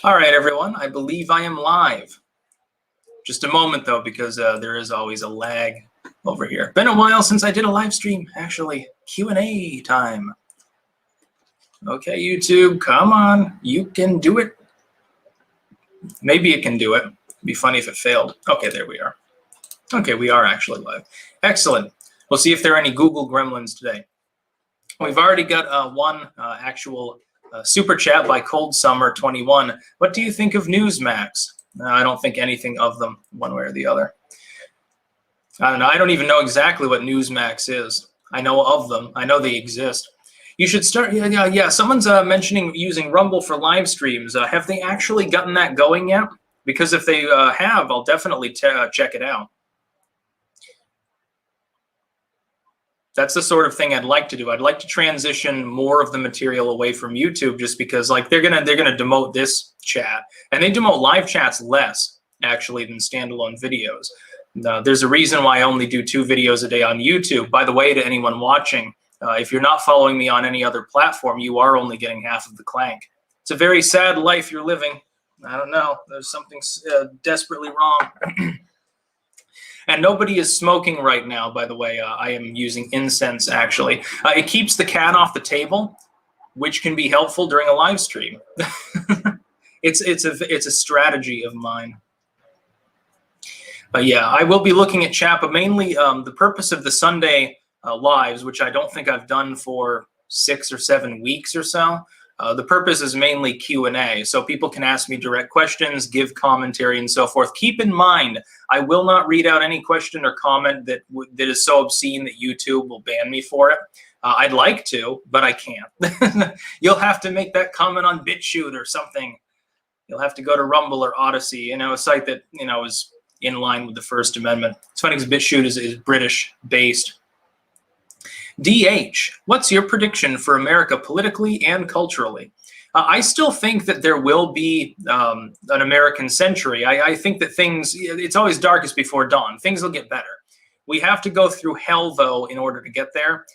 All right, everyone. I believe I am live. Just a moment, though, because there is always a lag over here. Been a while since I did a live stream, actually. Q&A time. Okay, YouTube, come on. You can do it. Maybe it can do it. It'd be funny if it failed. Okay, there we are. Okay, we are actually live. Excellent. We'll see if there are any Google gremlins today. We've already got one actual super chat by Cold Summer 21. What do you think of Newsmax? I don't think anything of them, one way or the other. I don't know. I don't even know exactly what Newsmax is. I know of them. I know they exist. You should start. Yeah. Someone's mentioning using Rumble for live streams. Have they actually gotten that going yet? Because if they have, I'll definitely check it out. That's the sort of thing I'd like to do. I'd like to transition more of the material away from YouTube, just because like they're gonna demote this chat, and they demote live chats less actually than standalone videos. There's a reason why I only do 2 videos a day on YouTube. By the way, to anyone watching, if you're not following me on any other platform, you are only getting half of the clank. It's a very sad life you're living. I don't know. There's something desperately wrong. And nobody is smoking right now, by the way. I am using incense, actually. It keeps the cat off the table, which can be helpful during a live stream. It's a strategy of mine. Yeah, I will be looking at chat, but mainly the purpose of the Sunday lives, which I don't think I've done for 6 or 7 weeks or so. The purpose is mainly Q&A, so people can ask me direct questions, give commentary, and so forth. Keep in mind, I will not read out any question or comment that is so obscene that YouTube will ban me for it. I'd like to, but I can't. You'll have to make that comment on BitChute or something. You'll have to go to Rumble or Odyssey, a site that is in line with the First Amendment. It's funny because BitChute is British-based. DH, what's your prediction for America politically and culturally? I still think that there will be an American century. I think that it's always darkest before dawn. Things will get better. We have to go through hell, though, in order to get there.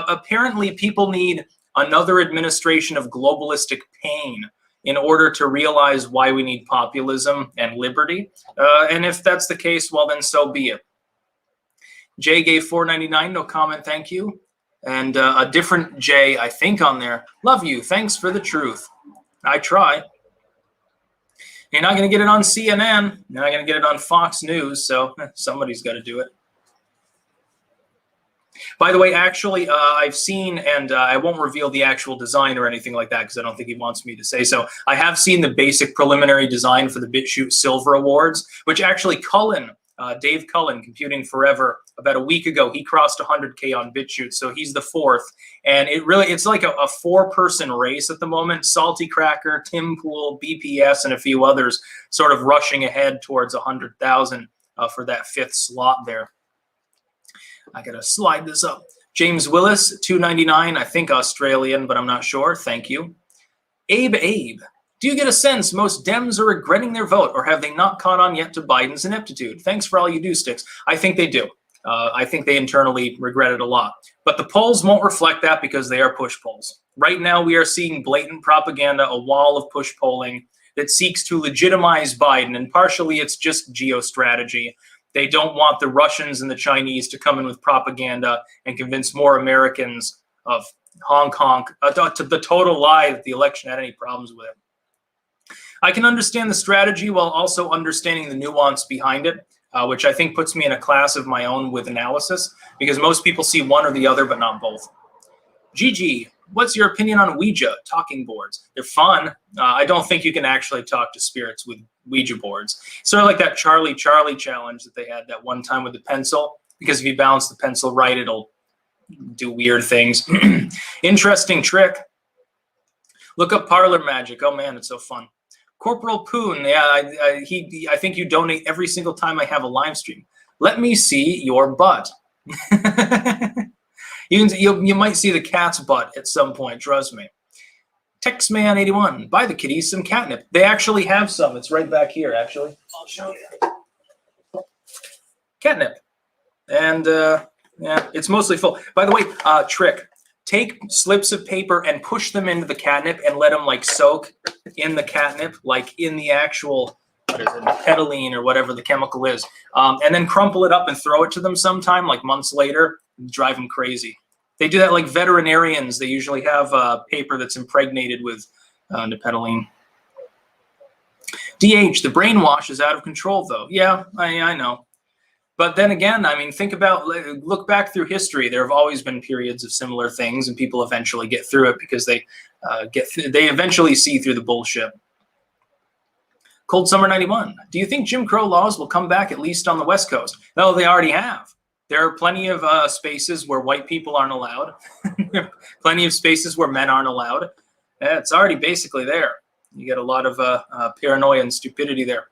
Apparently people need another administration of globalistic pain in order to realize why we need populism and liberty. And if that's the case, well, then so be it. Jay gave $4.99, no comment, thank you. And a different Jay, I think, on there. Love you, thanks for the truth. I try. You're not going to get it on CNN. You're not going to get it on Fox News, so somebody's got to do it. By the way, actually, I've seen, and I won't reveal the actual design or anything like that because I don't think he wants me to say so. I have seen the basic preliminary design for the BitChute Silver Awards, which actually Dave Cullen, Computing Forever, about a week ago, he crossed 100K on BitChute, so he's the 4th. And it's like a 4-person race at the moment. Salty Cracker, Tim Pool, BPS, and a few others sort of rushing ahead towards 100,000 for that 5th slot there. I gotta slide this up. James Willis, $2.99, I think Australian, but I'm not sure. Thank you. Abe. Do you get a sense most Dems are regretting their vote, or have they not caught on yet to Biden's ineptitude? Thanks for all you do, Styx. I think they do. I think they internally regret it a lot. But the polls won't reflect that because they are push polls. Right now, we are seeing blatant propaganda, a wall of push polling that seeks to legitimize Biden, and partially it's just geostrategy. They don't want the Russians and the Chinese to come in with propaganda and convince more Americans of Hong Kong, to the total lie that the election had any problems with it. I can understand the strategy while also understanding the nuance behind it, which I think puts me in a class of my own with analysis, because most people see one or the other, but not both. GG, what's your opinion on Ouija talking boards? They're fun. I don't think you can actually talk to spirits with Ouija boards. Sort of like that Charlie challenge that they had that one time with the pencil, because if you balance the pencil right, it'll do weird things. Interesting trick. Look up Parlor Magic. Oh man, it's so fun. Corporal Poon, yeah, I think you donate every single time I have a live stream. Let me see your butt. You might see the cat's butt at some point, trust me. Texman81, buy the kitties some catnip. They actually have some. It's right back here, actually. I'll show you. Catnip. And, yeah, it's mostly full. By the way, trick. take slips of paper and push them into the catnip and let them like soak in the catnip, like in the actual, what is it, petylene or whatever the chemical is, and then crumple it up and throw it to them sometime, like months later, drive them crazy. They do that like veterinarians. They usually have paper that's impregnated with petylene. DH, the brainwash is out of control, though. Yeah, I know. But then again, I mean, look back through history. There have always been periods of similar things, and people eventually get through it because they eventually see through the bullshit. Cold Summer 91. Do you think Jim Crow laws will come back, at least on the West Coast? No, they already have. There are plenty of spaces where white people aren't allowed. Plenty of spaces where men aren't allowed. It's already basically there. You get a lot of paranoia and stupidity there.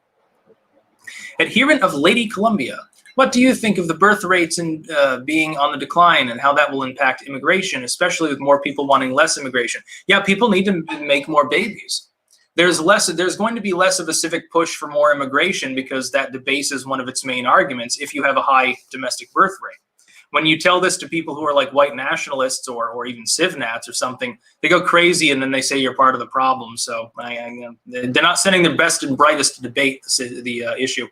Adherent of Lady Columbia. What do you think of the birth rates and being on the decline and how that will impact immigration, especially with more people wanting less immigration? Yeah, people need to make more babies. There's going to be less of a civic push for more immigration because that debases one of its main arguments if you have a high domestic birth rate. When you tell this to people who are like white nationalists or even civ-nats or something, they go crazy and then they say you're part of the problem. So they're not sending their best and brightest to debate the issue.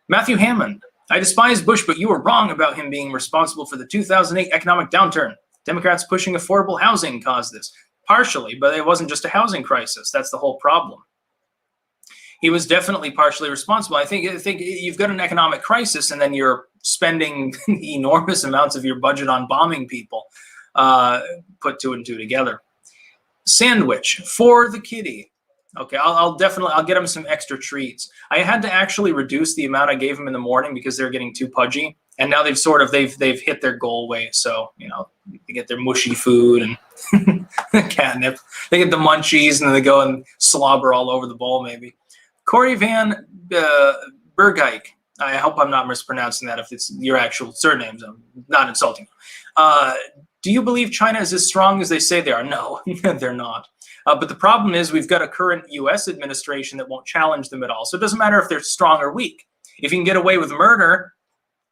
Matthew Hammond. I despise Bush, but you were wrong about him being responsible for the 2008 economic downturn. Democrats pushing affordable housing caused this. Partially, but it wasn't just a housing crisis. That's the whole problem. He was definitely partially responsible. I think you've got an economic crisis and then you're spending enormous amounts of your budget on bombing people. Put two and two together. Sandwich for the kitty. Okay, I'll get him some extra treats. I had to actually reduce the amount I gave him in the morning because they're getting too pudgy. And now they've hit their goal weight. So, you know, they get their mushy food and catnip. They get the munchies and then they go and slobber all over the bowl maybe. Corey Van Bergijk. I hope I'm not mispronouncing that if it's your actual surnames. I'm not insulting you. Do you believe China is as strong as they say they are? No, they're not. But the problem is we've got a current U.S. administration that won't challenge them at all. So it doesn't matter if they're strong or weak. If you can get away with murder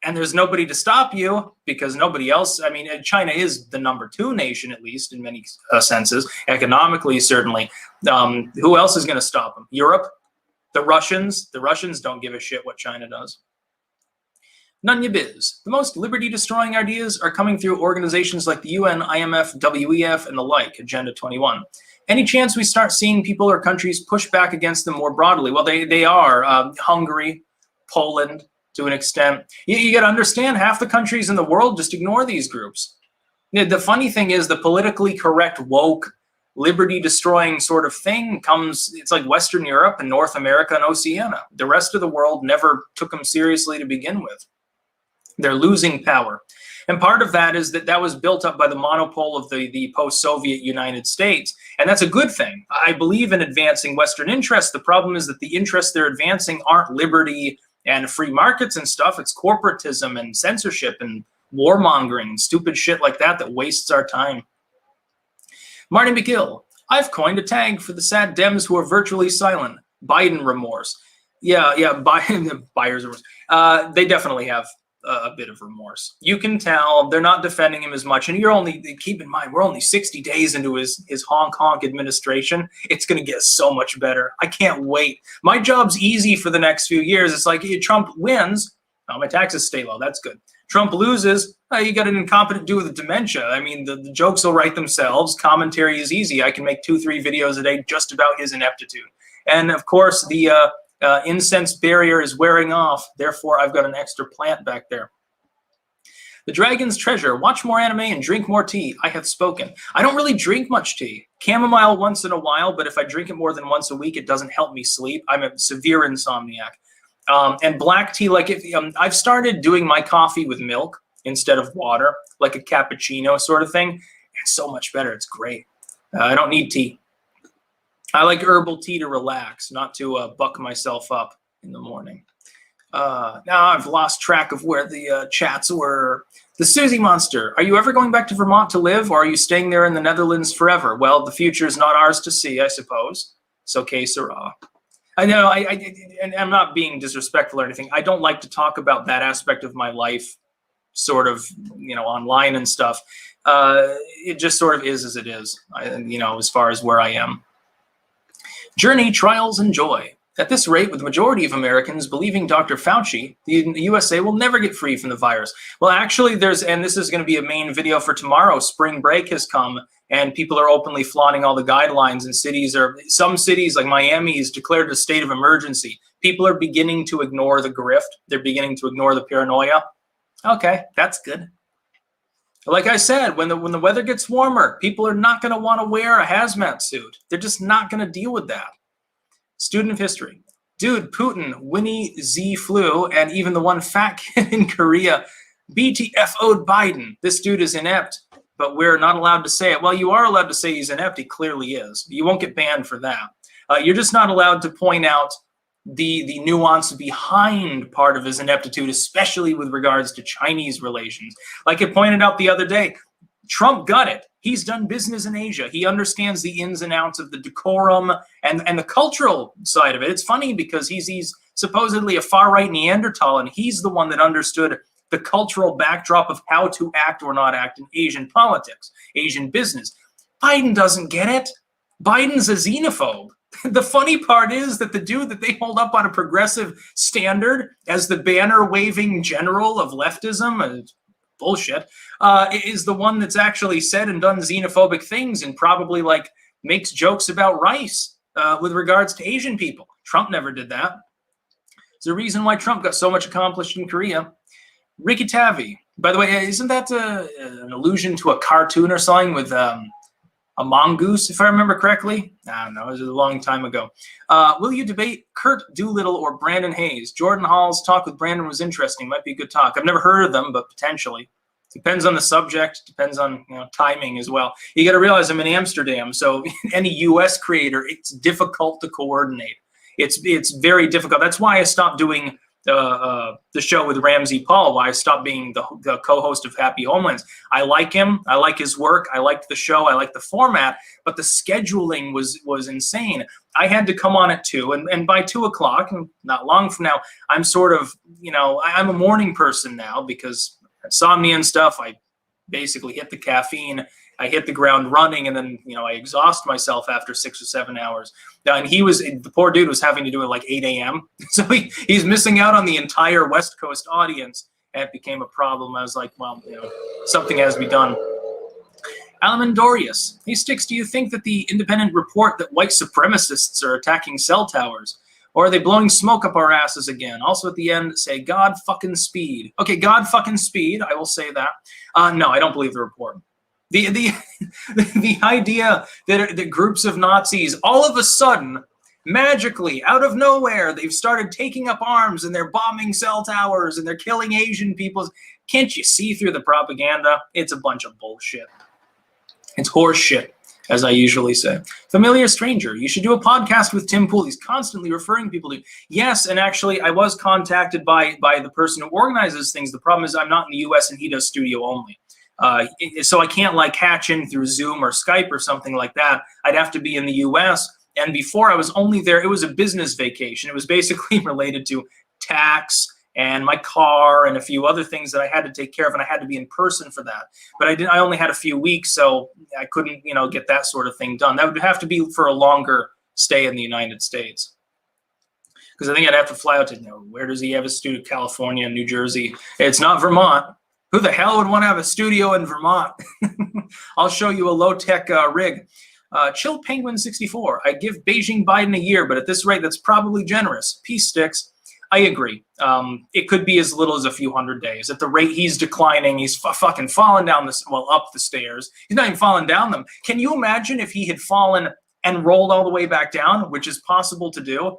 and there's nobody to stop you because nobody else, I mean, China is the #2 nation, at least in many senses, economically, certainly. Who else is going to stop them? Europe? The Russians? The Russians don't give a shit what China does. None ya biz. The most liberty-destroying ideas are coming through organizations like the UN, IMF, WEF, and the like, Agenda 21. Any chance we start seeing people or countries push back against them more broadly? Well, they are. Hungary, Poland, to an extent. You got to understand, half the countries in the world just ignore these groups. The funny thing is the politically correct, woke, liberty-destroying sort of thing it's like Western Europe and North America and Oceania. The rest of the world never took them seriously to begin with. They're losing power. And part of that is that was built up by the monopole of the post-Soviet United States. And that's a good thing. I believe in advancing Western interests. The problem is that the interests they're advancing aren't liberty and free markets and stuff. It's corporatism and censorship and warmongering and stupid shit like that wastes our time. Marty McGill. I've coined a tag for the sad Dems who are virtually silent. Biden remorse. Yeah, Biden, buyer's remorse. They definitely have a bit of remorse. You can tell they're not defending him as much. And keep in mind, we're only 60 days into his honk administration. It's going to get so much better. I can't wait. My job's easy for the next few years. It's like Trump wins. Oh, my taxes stay low. That's good. Trump loses. You got an incompetent dude with dementia. I mean, the jokes will write themselves. Commentary is easy. I can make 2-3 videos a day just about his ineptitude. And of course, the incense barrier is wearing off. Therefore, I've got an extra plant back there. The Dragon's Treasure. Watch more anime and drink more tea. I have spoken. I don't really drink much tea. Chamomile once in a while, but if I drink it more than once a week, it doesn't help me sleep. I'm a severe insomniac. And black tea, like I've started doing my coffee with milk instead of water, like a cappuccino sort of thing. It's so much better. It's great. I don't need tea. I like herbal tea to relax, not to buck myself up in the morning. Now I've lost track of where the chats were. The Susie Monster. Are you ever going back to Vermont to live, or are you staying there in the Netherlands forever? Well, the future is not ours to see, I suppose. So, que sera. I know, and I'm not being disrespectful or anything. I don't like to talk about that aspect of my life sort of, online and stuff. It just sort of is as it is, as far as where I am. Journey, trials, and joy. At this rate, with the majority of Americans believing Dr. Fauci, the USA will never get free from the virus. Well, actually, and this is going to be a main video for tomorrow, spring break has come, and people are openly flaunting all the guidelines, and some cities like Miami has declared a state of emergency. People are beginning to ignore the grift. They're beginning to ignore the paranoia. Okay, that's good. Like I said, when the weather gets warmer, people are not going to want to wear a hazmat suit. They're just not going to deal with that. Student of history. Dude, Putin, Winnie Z flu, and even the one fat kid in Korea BTFO'd Biden. This dude is inept, but we're not allowed to say it. Well, you are allowed to say he's inept. He clearly is. You won't get banned for that. You're just not allowed to point out the nuance behind part of his ineptitude, especially with regards to Chinese relations. Like I pointed out the other day, Trump got it. He's done business in Asia. He understands the ins and outs of the decorum and the cultural side of it. It's funny because he's supposedly a far-right Neanderthal, and he's the one that understood the cultural backdrop of how to act or not act in Asian politics, Asian business. Biden doesn't get it. Biden's a xenophobe. The funny part is that the dude that they hold up on a progressive standard as the banner-waving general of leftism, bullshit, is the one that's actually said and done xenophobic things and probably makes jokes about rice with regards to Asian people. Trump never did that. There's a reason why Trump got so much accomplished in Korea. Ricky Tavi, by the way, isn't that an allusion to a cartoon or something with a mongoose, if I remember correctly? I don't know, it was a long time ago. Will you debate Kurt Doolittle or Brandon Hayes? Jordan Hall's talk with Brandon was interesting. Might be a good talk. I've never heard of them, but potentially. Depends on the subject. Depends on timing as well. You got to realize I'm in Amsterdam, so any U.S. creator, it's difficult to coordinate. It's very difficult. That's why I stopped doing the show with Ramsey Paul, why I stopped being the co-host of Happy Homelands. I like him. I like his work. I liked the show. I liked the format, but the scheduling was insane. I had to come on at 2, and by 2 o'clock, not long from now, I'm sort of, I'm a morning person now because insomnia and stuff. I basically hit the caffeine. I hit the ground running, and then, I exhaust myself after 6 or 7 hours. And the poor dude was having to do it like 8 a.m. So he's missing out on the entire West Coast audience. And it became a problem. I was like, well, something has to be done. Alamandorius. Hey, Styx, do you think that the independent report that white supremacists are attacking cell towers? Or are they blowing smoke up our asses again? Also at the end, say, God fucking speed. Okay, God fucking speed. I will say that. No, I don't believe the report. The idea that groups of Nazis all of a sudden, magically, out of nowhere, they've started taking up arms and they're bombing cell towers and they're killing Asian people. Can't you see through the propaganda? It's a bunch of bullshit. It's horse shit, as I usually say. Familiar stranger. You should do a podcast with Tim Pool. He's constantly referring people to. Yes, and actually, I was contacted by the person who organizes things. The problem is I'm not in the U.S. and he does studio only. So I can't hatch in through Zoom or Skype or something like that. I'd have to be in the U.S. And before I was only there, it was a business vacation. It was basically related to tax and my car and a few other things that I had to take care of, and I had to be in person for that. But I only had a few weeks, so I couldn't, get that sort of thing done. That would have to be for a longer stay in the United States. Because I think I'd have to fly out to, where does he have a studio? California, New Jersey. It's not Vermont. Who the hell would want to have a studio in Vermont? I'll show you a low-tech rig. Chill Penguin 64. I give Beijing Biden a year, but at this rate, that's probably generous. Peace, Sticks. I agree. It could be as little as a few hundred days. At the rate he's declining, he's fucking falling down up the stairs. He's not even falling down them. Can you imagine if he had fallen and rolled all the way back down, which is possible to do?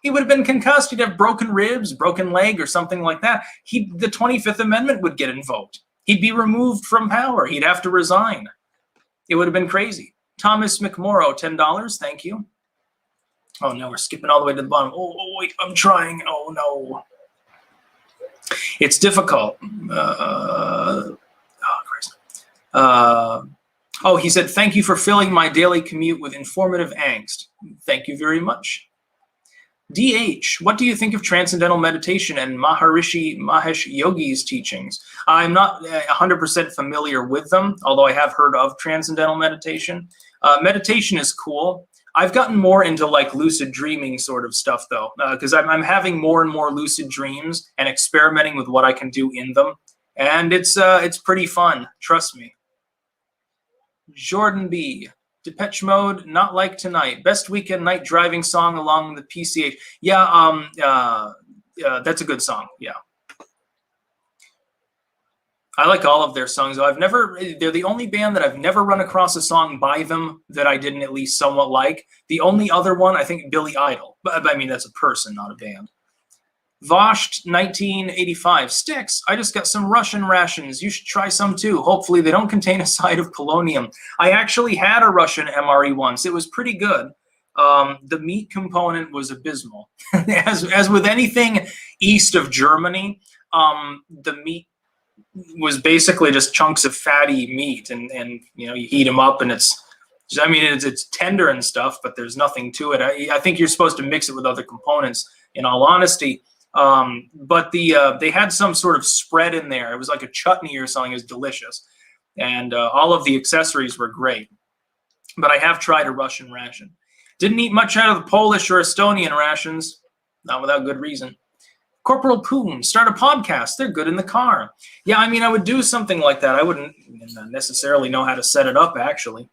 He would have been concussed. He'd have broken ribs, broken leg, or something like that. The 25th Amendment would get invoked. He'd be removed from power. He'd have to resign. It would have been crazy. Thomas McMorrow, $10. Thank you. Oh, no, we're skipping all the way to the bottom. Oh, wait, I'm trying. Oh, no. It's difficult. He said, thank you for filling my daily commute with informative angst. Thank you very much. DH, what do you think of transcendental meditation and Maharishi Mahesh Yogi's teachings? I'm not 100% familiar with them, although I have heard of transcendental meditation. Meditation is cool. I've gotten more into like lucid dreaming sort of stuff though, because I'm having more and more lucid dreams and experimenting with what I can do in them, and it's pretty fun. Trust me. Jordan B. Depeche Mode, Not Like Tonight. Best weekend night driving song along the PCH. Yeah, that's a good song. Yeah. I like all of their songs. They're the only band that I've never run across a song by them that I didn't at least somewhat like. The only other one, I think, Billy Idol. But I mean, that's a person, not a band. Vosht 1985. Styx, I just got some Russian rations. You should try some too. Hopefully they don't contain a side of polonium. I actually had a Russian MRE once. It was pretty good. The meat component was abysmal. as with anything east of Germany, the meat was basically just chunks of fatty meat, and you heat them up, and it's tender and stuff, but there's nothing to it. I think you're supposed to mix it with other components, in all honesty. But they had some sort of spread in there. It was like a chutney or something. It was delicious. And all of the accessories were great. But I have tried a Russian ration. Didn't eat much out of the Polish or Estonian rations. Not without good reason. Corporal Poon, start a podcast. They're good in the car. Yeah, I mean, I would do something like that. I wouldn't necessarily know how to set it up, actually.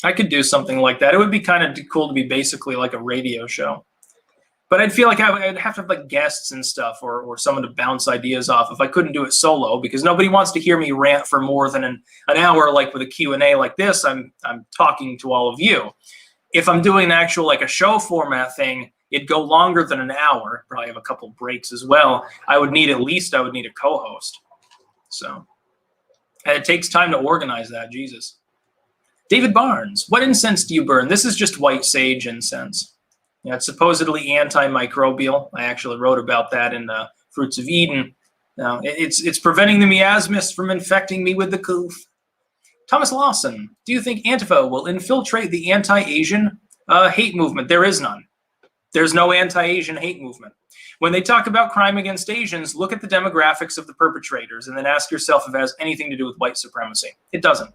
I could do something like that. It would be kind of cool to be basically like a radio show. But I'd feel like I'd have to have like guests and stuff, or someone to bounce ideas off if I couldn't do it solo, because nobody wants to hear me rant for more than an hour. Like with a Q&A like this, I'm talking to all of you. If I'm doing an actual like a show format thing, it'd go longer than an hour. Probably have a couple breaks as well. I would need a co-host. So, and it takes time to organize that. Jesus. David Barnes, what incense do you burn? This is just white sage incense. Yeah, it's supposedly antimicrobial. I actually wrote about that in Fruits of Eden. Now, it's preventing the miasmas from infecting me with the coof. Thomas Lawson, do you think Antifa will infiltrate the anti-Asian hate movement? There is none. There's no anti-Asian hate movement. When they talk about crime against Asians, look at the demographics of the perpetrators and then ask yourself if it has anything to do with white supremacy. It doesn't.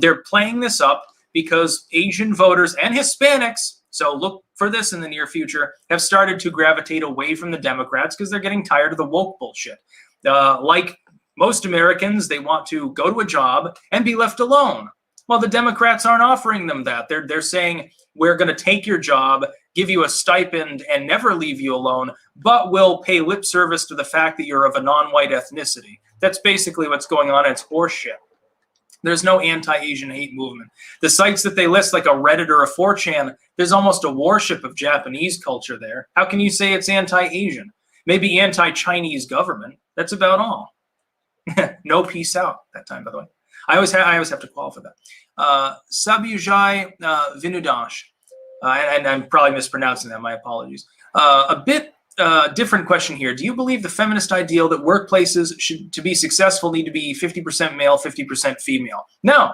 They're playing this up because Asian voters and Hispanics, so look for this in the near future, have started to gravitate away from the Democrats because they're getting tired of the woke bullshit. Like most Americans, they want to go to a job and be left alone. Well, the Democrats aren't offering them that. They're saying, we're going to take your job, give you a stipend, and never leave you alone, but we'll pay lip service to the fact that you're of a non-white ethnicity. That's basically what's going on. It's horseshit. There's no anti-Asian hate movement. The sites that they list, like a Reddit or a 4chan, there's almost a worship of Japanese culture there. How can you say it's anti-Asian? Maybe anti-Chinese government. That's about all. No peace out that time, by the way. I always have to qualify that. Sabyujai Vinudash. And I'm probably mispronouncing that. My apologies. A bit different question here. Do you believe the feminist ideal that workplaces to be successful need to be 50% male, 50% female? No.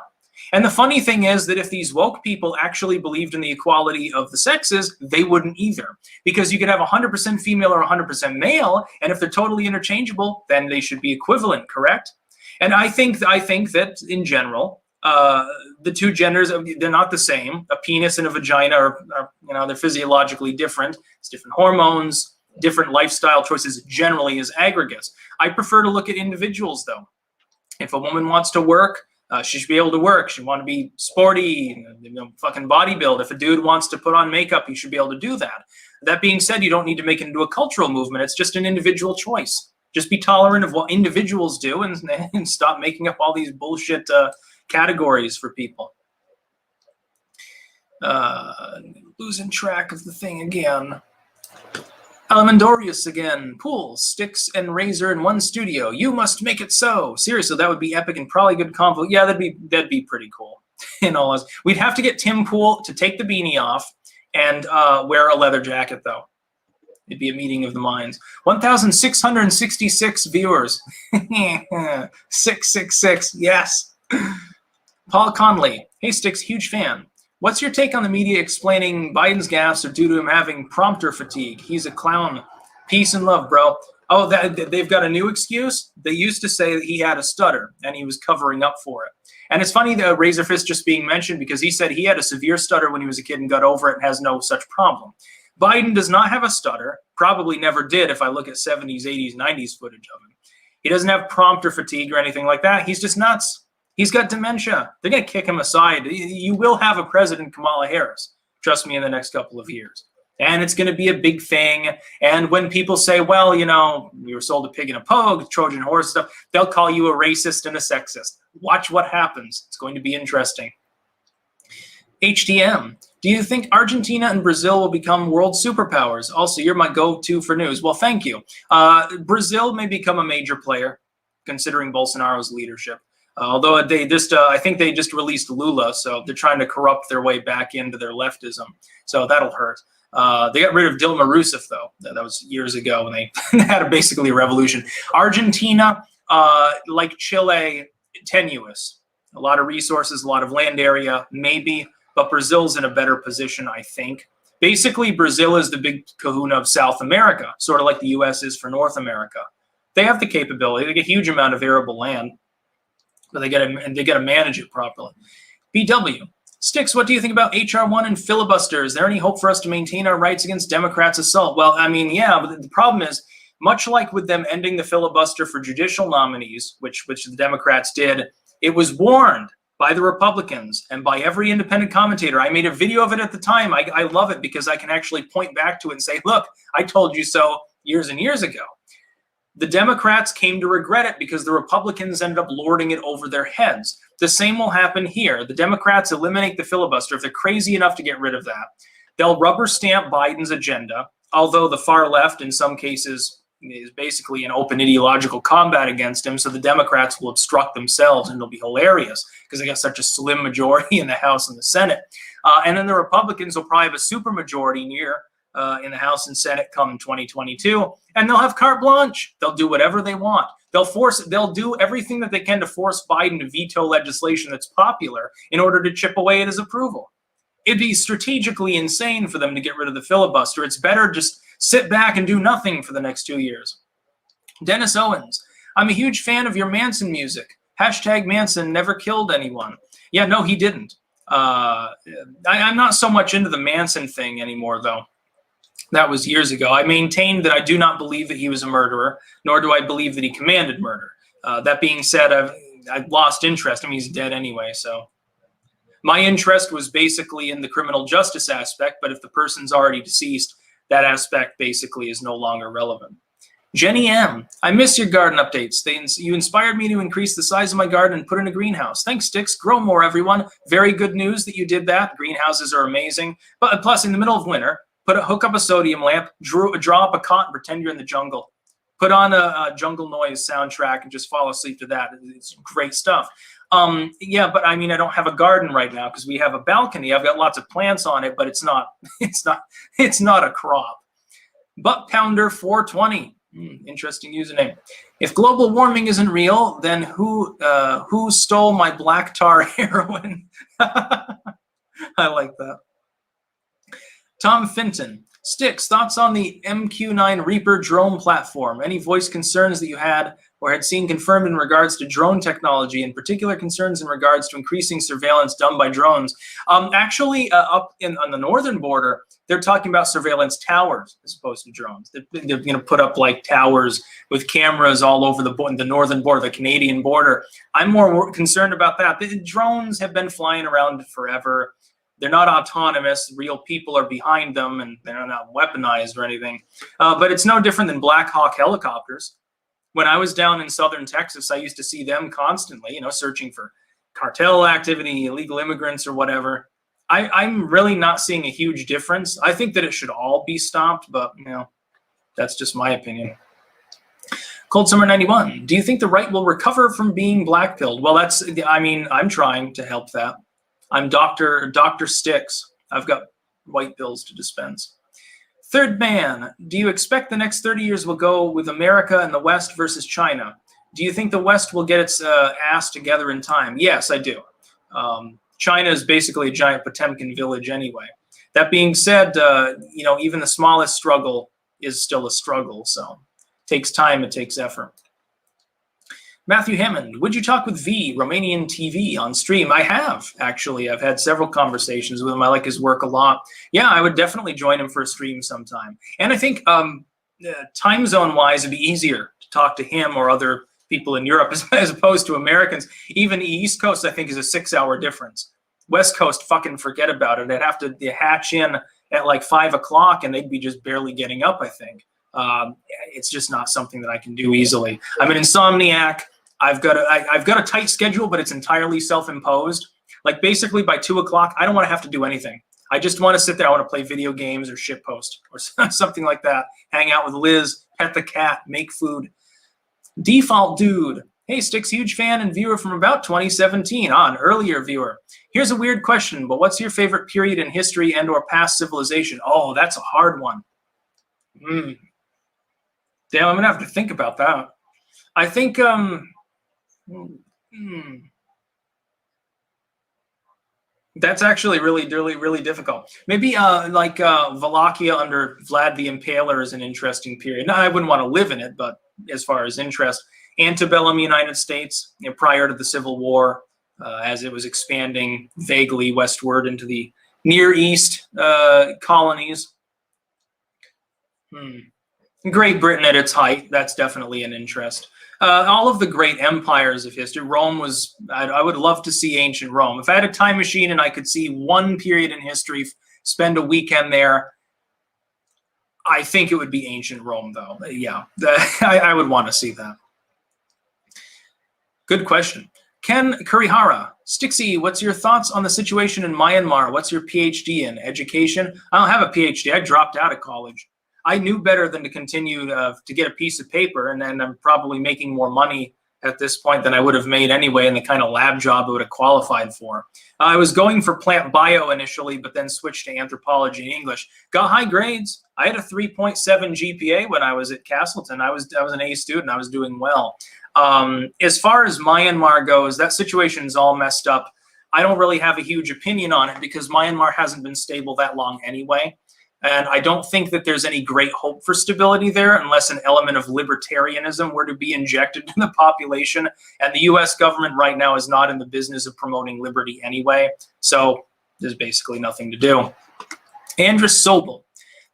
And the funny thing is that if these woke people actually believed in the equality of the sexes, they wouldn't either. Because you could have 100% female or 100% male, and if they're totally interchangeable, then they should be equivalent, correct? And I think that in general, the two genders, they're not the same. A penis and a vagina are they're physiologically different. It's different hormones, different lifestyle choices generally as aggregates. I prefer to look at individuals though. If a woman wants to work, she should be able to work. She want to be sporty, fucking bodybuild. If a dude wants to put on makeup, he should be able to do that. That being said, you don't need to make it into a cultural movement. It's just an individual choice. Just be tolerant of what individuals do and stop making up all these bullshit categories for people. Losing track of the thing again. Alamandorius again. Pool, Styx, and Razor in one studio. You must make it so. Seriously, that would be epic and probably good convo. Yeah, that'd be pretty cool. In all honesty, we'd have to get Tim Pool to take the beanie off and wear a leather jacket, though. It'd be a meeting of the minds. 1,666 viewers. 666. Yes. Paul Conley. Hey, Styx, huge fan. What's your take on the media explaining Biden's gaffes are due to him having prompter fatigue? He's a clown. Peace and love, bro. Oh, they've got a new excuse? They used to say that he had a stutter and he was covering up for it. And it's funny that Razorfist just being mentioned because he said he had a severe stutter when he was a kid and got over it and has no such problem. Biden does not have a stutter, probably never did if I look at 70s, 80s, 90s footage of him. He doesn't have prompter fatigue or anything like that. He's just nuts. He's got dementia. They're going to kick him aside. You will have a president, Kamala Harris, trust me, in the next couple of years. And it's going to be a big thing. And when people say, well, you know, we were sold a pig and a poke, Trojan horse stuff, they'll call you a racist and a sexist. Watch what happens. It's going to be interesting. HDM, do you think Argentina and Brazil will become world superpowers? Also, you're my go-to for news. Well, thank you. Brazil may become a major player, considering Bolsonaro's leadership. Although they just, I think they just released Lula, so they're trying to corrupt their way back into their leftism. So that'll hurt. They got rid of Dilma Rousseff, though. That was years ago when they had basically a revolution. Argentina, like Chile, tenuous. A lot of resources, a lot of land area, maybe. But Brazil's in a better position, I think. Basically, Brazil is the big kahuna of South America, sort of like the U.S. is for North America. They have the capability. They get a huge amount of arable land. But they got to manage it properly. BW. Styx, what do you think about HR 1 and filibuster? Is there any hope for us to maintain our rights against Democrats' assault? Well, I mean, yeah, but the problem is, much like with them ending the filibuster for judicial nominees, which the Democrats did, it was warned by the Republicans and by every independent commentator. I made a video of it at the time. I love it because I can actually point back to it and say, look, I told you so years and years ago. The Democrats came to regret it because the Republicans ended up lording it over their heads. The same will happen here. The Democrats eliminate the filibuster. If they're crazy enough to get rid of that, they'll rubber stamp Biden's agenda, although the far left in some cases is basically an open ideological combat against him, so the Democrats will obstruct themselves, and it'll be hilarious because they got such a slim majority in the House and the Senate. And then the Republicans will probably have a supermajority in the House and Senate come 2022, and they'll have carte blanche. They'll do whatever they want. They'll do everything that they can to force Biden to veto legislation that's popular in order to chip away at his approval. It'd be strategically insane for them to get rid of the filibuster. It's better just sit back and do nothing for the next 2 years. Dennis Owens, I'm a huge fan of your Manson music. Hashtag Manson never killed anyone. Yeah, no, he didn't. I'm not so much into the Manson thing anymore, though. That was years ago. I maintained that I do not believe that he was a murderer, nor do I believe that he commanded murder. That being said, I've lost interest. I mean, he's dead anyway, so. My interest was basically in the criminal justice aspect, but if the person's already deceased, that aspect basically is no longer relevant. Jenny M, I miss your garden updates. You inspired me to increase the size of my garden and put in a greenhouse. Thanks, Styx. Grow more, everyone. Very good news that you did that. Greenhouses are amazing. But plus, in the middle of winter, hook up a sodium lamp, draw up a cot, and pretend you're in the jungle. Put on a Jungle Noise soundtrack and just fall asleep to that. It's great stuff. Yeah, but I mean, I don't have a garden right now because we have a balcony. I've got lots of plants on it, but it's not a crop. Buck Pounder 420. Interesting username. If global warming isn't real, then who stole my black tar heroin? I like that. Tom Finton. Styx, thoughts on the MQ-9 Reaper drone platform? Any voice concerns that you had or had seen confirmed in regards to drone technology, in particular concerns in regards to increasing surveillance done by drones? Actually, up on the northern border, they're talking about surveillance towers as opposed to drones. They're going to put up like towers with cameras all over the northern border, the Canadian border. I'm more concerned about that. The drones have been flying around forever. They're not autonomous. Real people are behind them, and they're not weaponized or anything. But it's no different than Black Hawk helicopters. When I was down in southern Texas, I used to see them constantly, searching for cartel activity, illegal immigrants, or whatever. I'm really not seeing a huge difference. I think that it should all be stopped, but that's just my opinion. Cold Summer 91. Do you think the right will recover from being blackpilled? Well, I'm trying to help that. I'm Dr. Styx. I've got white pills to dispense. Third man, do you expect the next 30 years will go with America and the West versus China? Do you think the West will get its ass together in time? Yes, I do. China is basically a giant Potemkin village anyway. That being said, even the smallest struggle is still a struggle. So it takes time, it takes effort. Matthew Hammond, would you talk with V, Romanian TV, on stream? I have, actually. I've had several conversations with him. I like his work a lot. Yeah, I would definitely join him for a stream sometime. And I think time zone-wise, it'd be easier to talk to him or other people in Europe as opposed to Americans. Even the East Coast, I think, is a 6-hour difference. West Coast, fucking forget about it. They'd have to hatch in at like 5 o'clock, and they'd be just barely getting up, I think. It's just not something that I can do easily. I'm an insomniac. I've got a tight schedule, but it's entirely self-imposed. Like basically by 2 o'clock, I don't want to have to do anything. I just want to sit there. I want to play video games or shitpost or something like that. Hang out with Liz, pet the cat, make food. Default dude. Hey, Styx, huge fan and viewer from about 2017. An earlier viewer. Here's a weird question, but what's your favorite period in history and or past civilization? Oh, that's a hard one. Damn, I'm going to have to think about that. I think... That's actually really difficult. Maybe Wallachia under Vlad the Impaler is an interesting period. Now, I wouldn't want to live in it, but as far as interest, antebellum United States, prior to the Civil War, as it was expanding vaguely westward into the Near East colonies. Great Britain at its height, that's definitely an interest. All of the great empires of history. Rome was, I would love to see ancient Rome. If I had a time machine and I could see one period in history, spend a weekend there, I think it would be ancient Rome, though. Yeah, I would want to see that. Good question. Ken Kurihara, Styxy, what's your thoughts on the situation in Myanmar? What's your PhD in? Education? I don't have a PhD. I dropped out of college. I knew better than to continue to get a piece of paper, and then I'm probably making more money at this point than I would have made anyway in the kind of lab job I would have qualified for. I was going for plant bio initially, but then switched to anthropology and English. Got high grades. I had a 3.7 GPA when I was at Castleton. I was an A student. I was doing well. As far as Myanmar goes, that situation's all messed up. I don't really have a huge opinion on it because Myanmar hasn't been stable that long anyway. And I don't think that there's any great hope for stability there unless an element of libertarianism were to be injected in the population. And the US government right now is not in the business of promoting liberty anyway. So there's basically nothing to do. Andrus Sobel.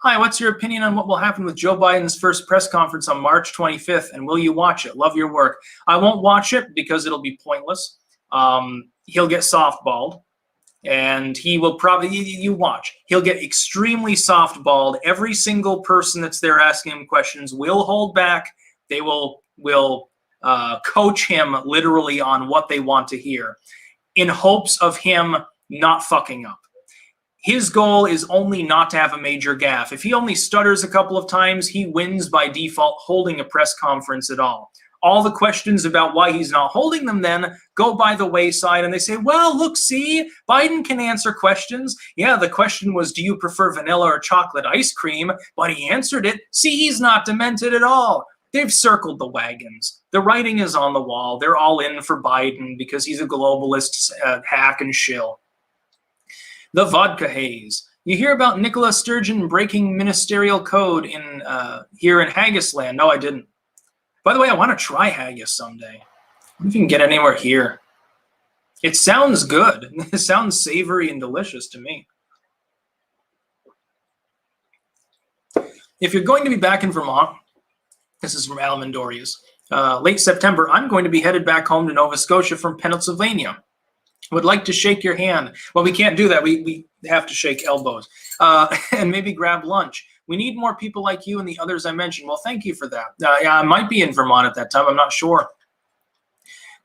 Hi, what's your opinion on what will happen with Joe Biden's first press conference on March 25th? And will you watch it? Love your work. I won't watch it because it'll be pointless. He'll get softballed. And he will probably, you watch, he'll get extremely softballed. Every single person that's there asking him questions will hold back. They will coach him literally on what they want to hear in hopes of him not fucking up. His goal is only not to have a major gaffe. If he only stutters a couple of times, he wins by default holding a press conference at all. All the questions about why he's not holding them then go by the wayside, and they say, well, look, see, Biden can answer questions. Yeah, the question was, do you prefer vanilla or chocolate ice cream? But he answered it. See, he's not demented at all. They've circled the wagons. The writing is on the wall. They're all in for Biden because he's a globalist hack and shill. The vodka haze. You hear about Nicola Sturgeon breaking ministerial code in here in Haggisland? No, I didn't. By the way, I want to try haggis someday. I don't know if you can get anywhere here. It sounds good. It sounds savory and delicious to me. If you're going to be back in Vermont, this is from Almondorius, late September, I'm going to be headed back home to Nova Scotia from Pennsylvania. Would like to shake your hand. Well, we can't do that. We have to shake elbows. And maybe grab lunch. We need more people like you and the others I mentioned. Well, thank you for that. Yeah, I might be in Vermont at that time. I'm not sure.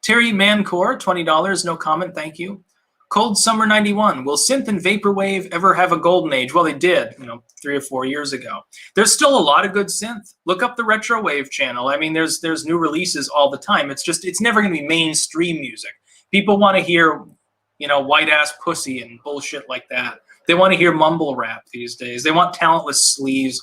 Terry Mancor, $20. No comment. Thank you. Cold Summer 91. Will synth and vaporwave ever have a golden age? Well, they did, 3 or 4 years ago. There's still a lot of good synth. Look up the Retro Wave channel. I mean, there's new releases all the time. It's never going to be mainstream music. People want to hear, white ass pussy and bullshit like that. They want to hear mumble rap these days. They want talentless sleaze.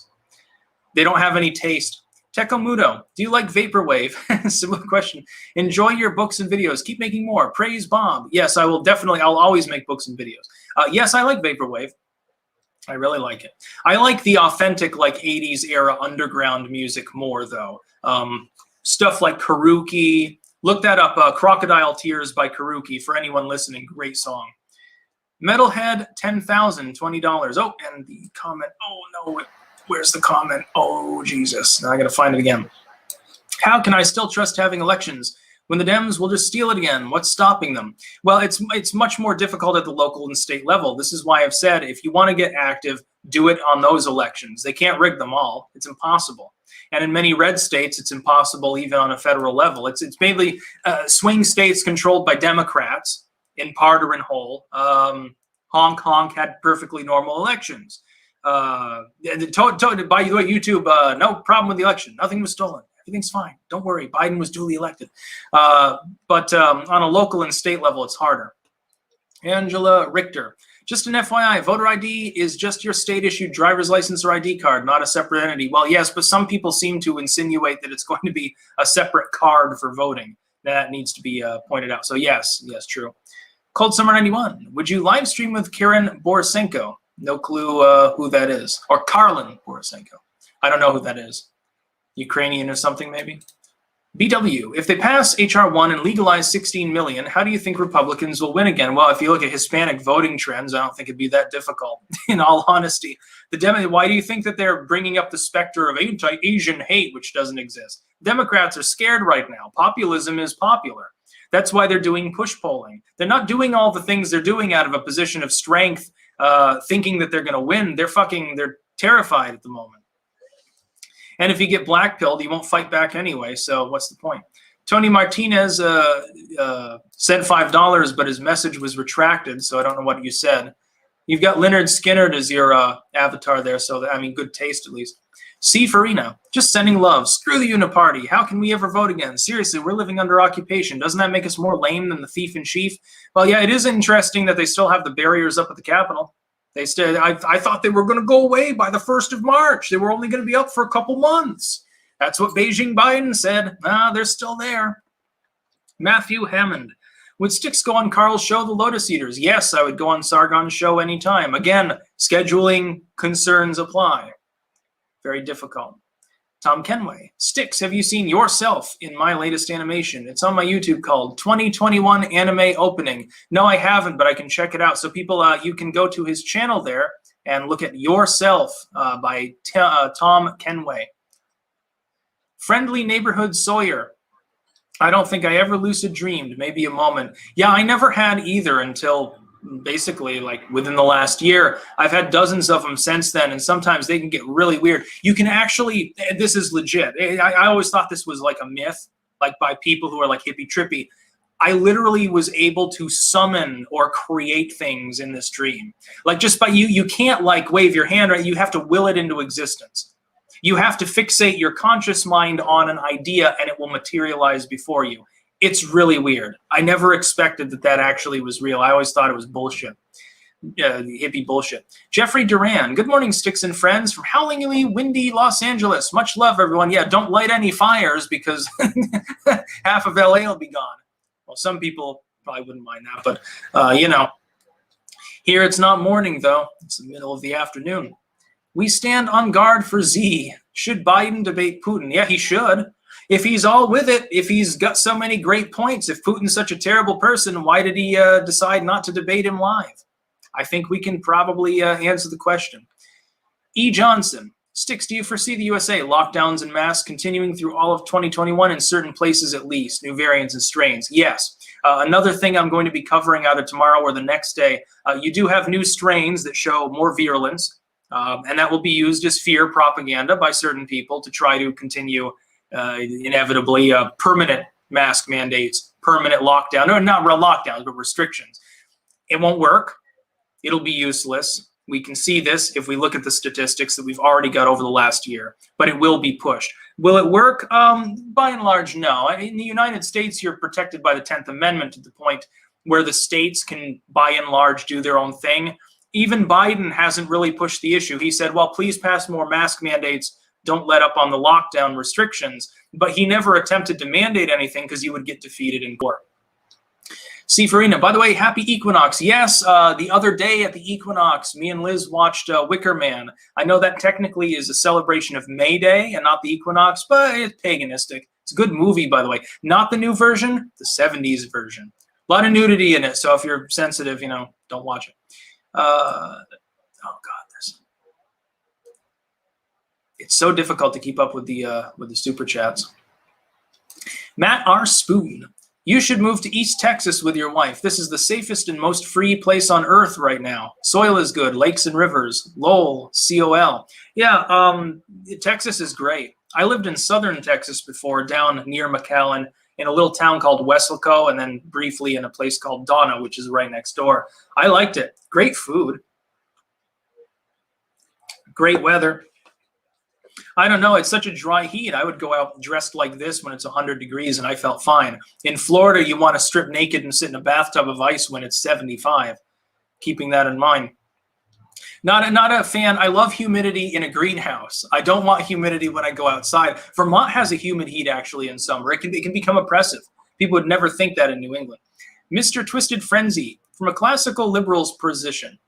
They don't have any taste. Tekomudo, do you like Vaporwave? Similar question. Enjoy your books and videos. Keep making more. Praise Bob. Yes, I will definitely. I'll always make books and videos. Yes, I like Vaporwave. I really like it. I like the authentic, like 80s era underground music more, though. Stuff like Karuki. Look that up. Crocodile Tears by Karuki. For anyone listening, great song. Metalhead 10,000, $20. Oh, and the comment. Oh no. Where's the comment? Oh, Jesus. Now I got to find it again. How can I still trust having elections when the Dems will just steal it again? What's stopping them? Well, it's much more difficult at the local and state level. This is why I've said if you want to get active, do it on those elections. They can't rig them all. It's impossible. And in many red states, it's impossible even on a federal level. It's mainly swing states controlled by Democrats, in part or in whole. Hong Kong had perfectly normal elections. By the way, YouTube, no problem with the election. Nothing was stolen. Everything's fine. Don't worry. Biden was duly elected. But on a local and state level, it's harder. Angela Richter. Just an FYI, voter ID is just your state-issued driver's license or ID card, not a separate entity. Well, yes, but some people seem to insinuate that it's going to be a separate card for voting. That needs to be pointed out. So yes, true. Cold Summer 91. Would you live stream with Karen Borisenko? No clue who that is. Or Karlin Borisenko. I don't know who that is. Ukrainian or something, maybe? BW, if they pass H.R. 1 and legalize 16 million, how do you think Republicans will win again? Well, if you look at Hispanic voting trends, I don't think it'd be that difficult, in all honesty. Why do you think that they're bringing up the specter of anti-Asian hate, which doesn't exist? Democrats are scared right now. Populism is popular. That's why they're doing push polling. They're not doing all the things they're doing out of a position of strength, thinking that they're going to win. They're terrified at the moment. And if you get blackpilled, you won't fight back anyway. So what's the point? Tony Martinez sent $5, but his message was retracted. So I don't know what you said. You've got Leonard Skinner as your avatar there. So, good taste at least. C. Farina, just sending love. Screw the Uniparty. How can we ever vote again? Seriously, we're living under occupation. Doesn't that make us more lame than the thief in chief? Well, yeah, it is interesting that they still have the barriers up at the Capitol. I thought they were going to go away by the 1st of March. They were only going to be up for a couple months. That's what Beijing Biden said. They're still there. Matthew Hammond. Would Styx go on Carl's show, The Lotus Eaters? Yes, I would go on Sargon's show anytime. Again, scheduling concerns apply. Very difficult. Tom Kenway. Styx, have you seen yourself in my latest animation? It's on my YouTube called 2021 Anime Opening. No, I haven't, but I can check it out. So people, you can go to his channel there and look at Yourself by Tom Kenway. Friendly Neighborhood Sawyer. I don't think I ever lucid dreamed. Maybe a moment. Yeah, I never had either until basically like within the last year. I've had dozens of them since then, and sometimes they can get really weird. You can actually, this is legit. I always thought this was like a myth, like by people who are like hippie trippy. I literally was able to summon or create things in this dream. Like just by you can't like wave your hand, right? You have to will it into existence. You have to fixate your conscious mind on an idea and it will materialize before you. It's really weird. I never expected that actually was real. I always thought it was bullshit. Hippie bullshit. Jeffrey Duran. Good morning, Styx and friends from howlingly windy Los Angeles. Much love, everyone. Yeah, don't light any fires because half of LA will be gone. Well, some people probably wouldn't mind that, but here it's not morning though. It's the middle of the afternoon. We stand on guard for Z. Should Biden debate Putin? Yeah, he should. If he's all with it, if he's got so many great points, if Putin's such a terrible person, why did he decide not to debate him live? I think we can probably answer the question. E. Johnson. Styx, do you foresee the USA lockdowns and masks continuing through all of 2021 in certain places at least, new variants and strains? Yes. Another thing I'm going to be covering either tomorrow or the next day, you do have new strains that show more virulence, and that will be used as fear propaganda by certain people to try to continue inevitably permanent mask mandates, permanent lockdown, or not real lockdowns, but restrictions. It won't work. It'll be useless. We can see this if we look at the statistics that we've already got over the last year, but it will be pushed. Will it work? By and large, no. In the United States, you're protected by the 10th Amendment to the point where the states can, by and large, do their own thing. Even Biden hasn't really pushed the issue. He said, well, please pass more mask mandates, don't let up on the lockdown restrictions, but he never attempted to mandate anything because he would get defeated in court. C. Farina, by the way, happy Equinox. Yes, the other day at the Equinox, me and Liz watched Wicker Man. I know that technically is a celebration of May Day and not the Equinox, but it's paganistic. It's a good movie, by the way. Not the new version, the 70s version. A lot of nudity in it, so if you're sensitive, don't watch it. Oh, God, it's so difficult to keep up with the super chats. Matt R. Spoon. You should move to East Texas with your wife. This is the safest and most free place on earth right now. Soil is good, lakes and rivers. LOL, COL. Yeah, Texas is great. I lived in southern Texas before, down near McAllen, in a little town called Weslaco, and then briefly in a place called Donna, which is right next door. I liked it. Great food. Great weather. I don't know. It's such a dry heat. I would go out dressed like this when it's 100 degrees and I felt fine. In Florida, you want to strip naked and sit in a bathtub of ice when it's 75. Keeping that in mind. Not a fan. I love humidity in a greenhouse. I don't want humidity when I go outside. Vermont has a humid heat actually in summer. It can become oppressive. People would never think that in New England. Mr. Twisted Frenzy, from a classical liberal's position,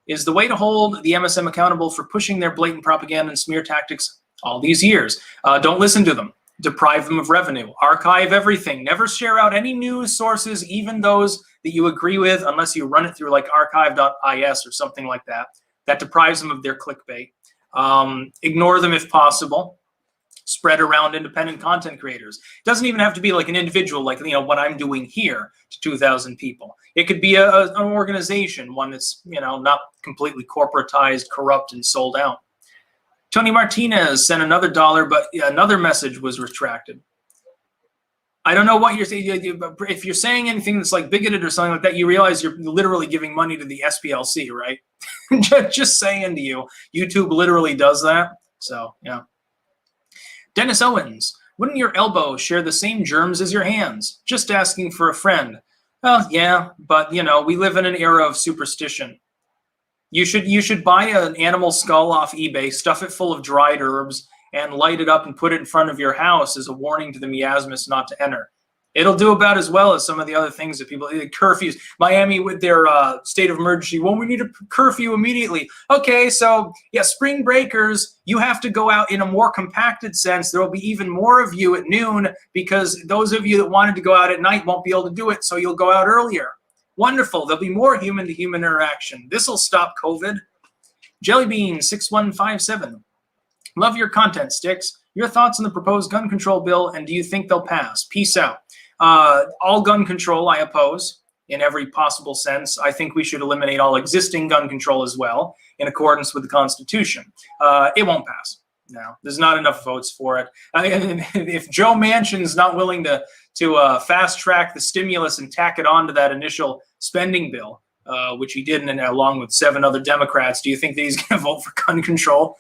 is the way to hold the MSM accountable for pushing their blatant propaganda and smear tactics all these years. Don't listen to them. Deprive them of revenue. Archive everything. Never share out any news sources, even those that you agree with, unless you run it through like archive.is or something like that. That deprives them of their clickbait. Ignore them if possible. Spread around independent content creators. It doesn't even have to be like an individual, like what I'm doing here to 2,000 people. It could be an organization, one that's not completely corporatized, corrupt, and sold out. Tony Martinez sent another $1, but another message was retracted. I don't know what you're saying. If you're saying anything that's like bigoted or something like that, you realize you're literally giving money to the SPLC, right? Just saying to you, YouTube literally does that. So, yeah. Dennis Owens, wouldn't your elbow share the same germs as your hands? Just asking for a friend. Well, yeah, but we live in an era of superstition. You should buy an animal skull off eBay, stuff it full of dried herbs, and light it up and put it in front of your house as a warning to the miasmas not to enter. It'll do about as well as some of the other things that people, curfews. Miami with their state of emergency. Well, we need a curfew immediately. Okay, so yeah, spring breakers, you have to go out in a more compacted sense. There will be even more of you at noon because those of you that wanted to go out at night won't be able to do it, so you'll go out earlier. Wonderful. There'll be more human-to-human interaction. This will stop COVID. Jellybean6157. Love your content, Styx. Your thoughts on the proposed gun control bill, and do you think they'll pass? Peace out. All gun control I oppose in every possible sense. I think we should eliminate all existing gun control as well in accordance with the Constitution. It won't pass. No, there's not enough votes for it. If Joe Manchin's not willing to fast track the stimulus and tack it on to that initial spending bill, which he did along with 7 other Democrats, do you think that he's going to vote for gun control?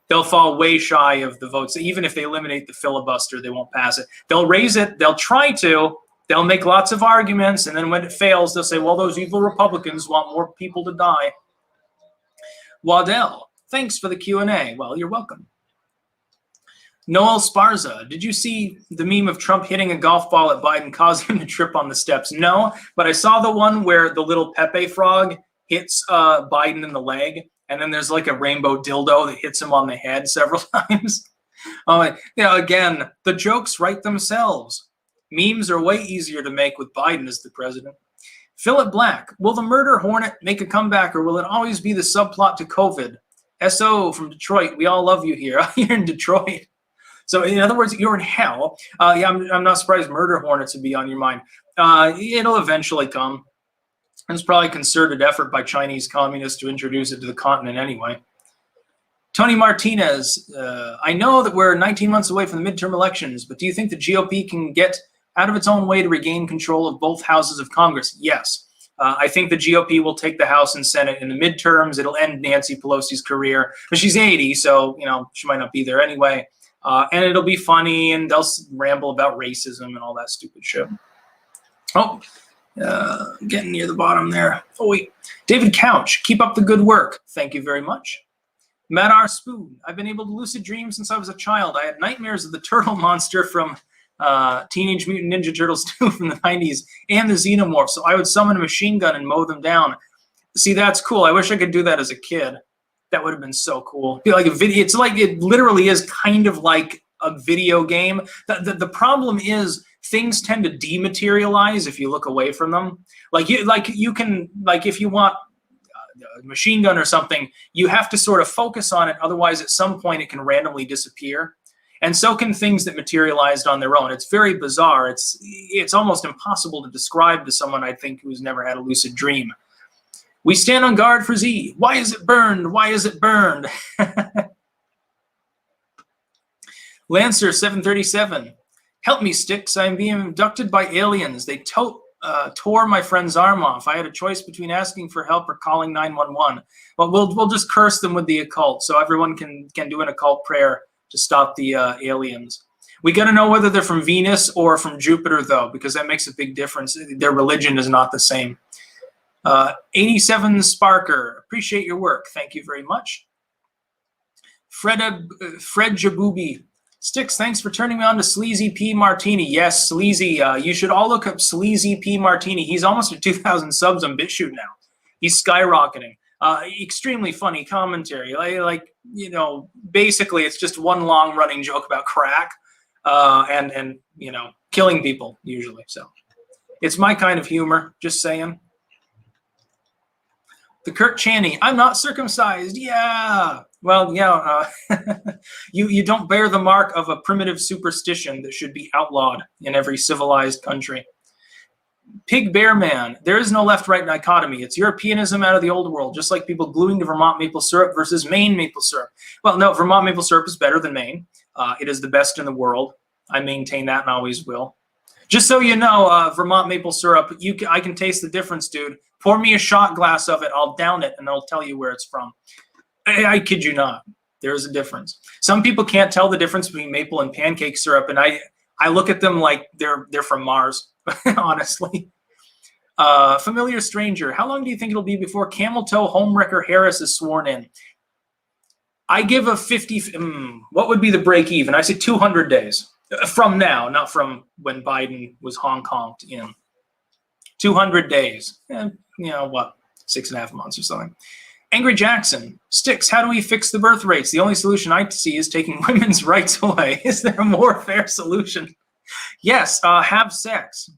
They'll fall way shy of the votes. Even if they eliminate the filibuster, they won't pass it. They'll raise it. They'll try to. They'll make lots of arguments. And then when it fails, they'll say, well, those evil Republicans want more people to die. Waddell, thanks for the Q&A. Well, you're welcome. Noel Sparza, did you see the meme of Trump hitting a golf ball at Biden causing him to trip on the steps? No, but I saw the one where the little Pepe frog hits Biden in the leg. And then there's like a rainbow dildo that hits him on the head several times. Again, the jokes write themselves. Memes are way easier to make with Biden as the president. Philip Black, will the murder hornet make a comeback or will it always be the subplot to COVID? SO from Detroit, we all love you here. You're in Detroit. So in other words, you're in hell. Yeah, I'm not surprised murder hornets would be on your mind. It'll eventually come. It's probably a concerted effort by Chinese communists to introduce it to the continent anyway. Tony Martinez, I know that we're 19 months away from the midterm elections, but do you think the GOP can get out of its own way to regain control of both houses of Congress? Yes. I think the GOP will take the House and Senate in the midterms. It'll end Nancy Pelosi's career. But she's 80, so she might not be there anyway. And it'll be funny, and they'll ramble about racism and all that stupid shit. Oh. Getting near the bottom there. Oh, wait. David Couch, keep up the good work. Thank you very much. Madar Spoon. I've been able to lucid dream since I was a child. I had nightmares of the turtle monster from Teenage Mutant Ninja Turtles 2 from the 90s and the Xenomorph. So I would summon a machine gun and mow them down. See, that's cool. I wish I could do that as a kid. That would have been so cool. Be like a video. It's like, it literally is kind of like a video game. The problem is things tend to dematerialize if you look away from them. Like you can, like, if you want a machine gun or something, you have to sort of focus on it. Otherwise, at some point, it can randomly disappear. And so can things that materialized on their own. It's very bizarre. It's almost impossible to describe to someone, I think, who's never had a lucid dream. We stand on guard for Z. Why is it burned? Why is it burned? Lancer 737. Help me, Styx. I'm being abducted by aliens. They tore my friend's arm off. I had a choice between asking for help or calling 911. But we'll just curse them with the occult, so everyone can do an occult prayer to stop the aliens. We got to know whether they're from Venus or from Jupiter, though, because that makes a big difference. Their religion is not the same. 87 Sparker, appreciate your work. Thank you very much. Fred Jabubi. Styx, thanks for turning me on to Sleazy P Martini. Yes, Sleazy. You should all look up Sleazy P Martini. He's almost at 2,000 subs on BitChute now. He's skyrocketing. Extremely funny commentary. Like, you know, basically it's just one long running joke about crack and you know, killing people usually. So it's my kind of humor, just saying. The Kurt Chaney, I'm not circumcised. Yeah. Well, yeah, you don't bear the mark of a primitive superstition that should be outlawed in every civilized country. Pig Bear Man, there is no left-right dichotomy. It's Europeanism out of the old world, just like people gluing to Vermont maple syrup versus Maine maple syrup. Well, no, Vermont maple syrup is better than Maine. It is the best in the world. I maintain that and always will. Just so you know, Vermont maple syrup, I can taste the difference, dude. Pour me a shot glass of it. I'll down it, and I'll tell you where it's from. I kid you not. There's a difference. Some people can't tell the difference between maple and pancake syrup, and I look at them like they're from Mars, honestly. Familiar stranger, how long do you think it'll be before Camel Toe Homewrecker Harris is sworn in? I give a 50. What would be the break even? I say 200 days from now, not from when Biden was Hong Konged in. 200 days. You know what? 6.5 months or something. Angry Jackson, Styx, how do we fix the birth rates? The only solution I see is taking women's rights away. Is there a more fair solution? Yes, have sex.